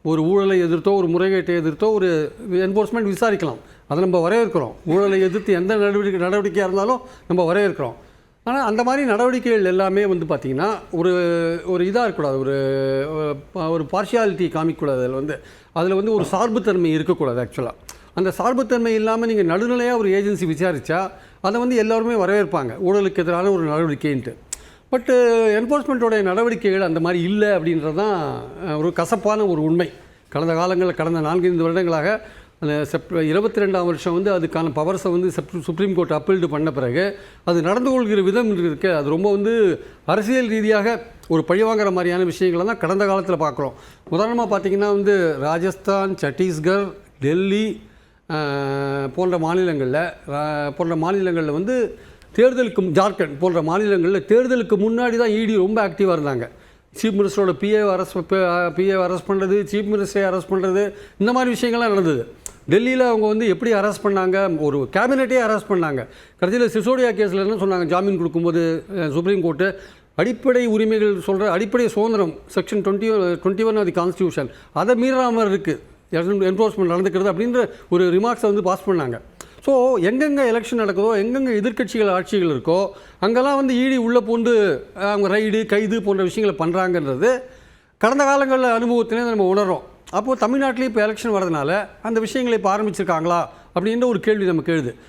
ஒரு ஊழலை எதிர்த்தோ ஒரு முறைகேட்டை எதிர்த்தோ ஒரு என்ஃபோர்ஸ்மெண்ட் விசாரிக்கலாம். அதை நம்ம வரவேற்கிறோம். ஊழலை எதிர்த்து எந்த நடவடிக்கையாக இருந்தாலும் நம்ம வரவேற்கிறோம். ஆனால் அந்த மாதிரி நடவடிக்கைகள் எல்லாமே வந்து பார்த்திங்கன்னா ஒரு இதாக இருக்கக்கூடாது, ஒரு பார்ஷியாலிட்டி காமிக்கக்கூடாது. அதில் வந்து ஒரு சார்புத்தன்மை இருக்கக்கூடாது. ஆக்சுவலாக அந்த சார்புத்தன்மை இல்லாமல் நீங்கள் நடுநிலையாக ஒரு ஏஜென்சி விசாரித்தா அதை வந்து எல்லோருமே வரவேற்பாங்க, ஊழலுக்கு எதிரான ஒரு நடவடிக்கைன்ட்டு. பட்டு என்ஃபோர்ஸ்மெண்ட்டோடைய நடவடிக்கைகள் அந்த மாதிரி இல்லை அப்படின்றது தான் ஒரு கசப்பான ஒரு உண்மை. கடந்த 4-5 வருடங்களாக அந்த 22ஆம் வருஷம் வந்து அதுக்கான பவர்ஸை வந்து சுப்ரீம் கோர்ட் அப்பீல்டு பண்ண பிறகு அது நடந்து கொள்கிற விதம் இருக்குது, அது ரொம்ப வந்து அரசியல் ரீதியாக ஒரு பழிவாங்கிற மாதிரியான விஷயங்களை தான் கடந்த காலத்தில் பார்க்குறோம். உதாரணமாக பார்த்திங்கன்னா வந்து ராஜஸ்தான், சத்தீஸ்கர், டெல்லி போன்ற மாநிலங்களில் வந்து தேர்தலுக்கு, ஜார்க்கண்ட் போன்ற மாநிலங்களில் தேர்தலுக்கு முன்னாடி தான் இடி ரொம்ப ஆக்டிவாக இருந்தாங்க. சீஃப் மினிஸ்டரோட பிஏ அரெஸ்ட் பண்ணுறது, சீஃப் மினிஸ்டரை அரெஸ்ட் பண்ணுறது, இந்த மாதிரி விஷயங்கள்லாம் நடந்தது. டெல்லியில் அவங்க வந்து எப்படி அரெஸ்ட் பண்ணாங்க, ஒரு கேபினெட்டே அரெஸ்ட் பண்ணாங்க. கடைசியில் சிசோடியா கேஸில் என்ன சொன்னாங்க, ஜாமீன் கொடுக்கும்போது சுப்ரீம் கோர்ட்டு அடிப்படை உரிமைகள் சொல்கிற அடிப்படை சுதந்திரம் செக்ஷன் 21 ஆஃப் தி கான்ஸ்டியூஷன் அதை மீறாமல் இருக்குது என்ஃபோர்ஸ்மெண்ட் நடந்துக்கிறது அப்படின்ற ஒரு ரிமார்க்ஸை வந்து பாஸ் பண்ணாங்க. ஸோ எங்கெங்கே எலெக்ஷன் நடக்குதோ, எங்கெங்கே எதிர்க்கட்சிகள் ஆட்சிகள் இருக்கோ, அங்கெல்லாம் வந்து இடி உள்ளே பூண்டு அவங்க ரைடு கைது போன்ற விஷயங்களை பண்ணுறாங்கன்றது கடந்த காலங்களில் அனுபவத்திலே நம்ம உணர்றோம். அப்போது தமிழ்நாட்டிலேயே இப்போ எலெக்ஷன் வரதுனால அந்த விஷயங்களை இப்போ ஆரம்பிச்சிருக்காங்களா அப்படின்ற ஒரு கேள்வி நமக்கு எழுது.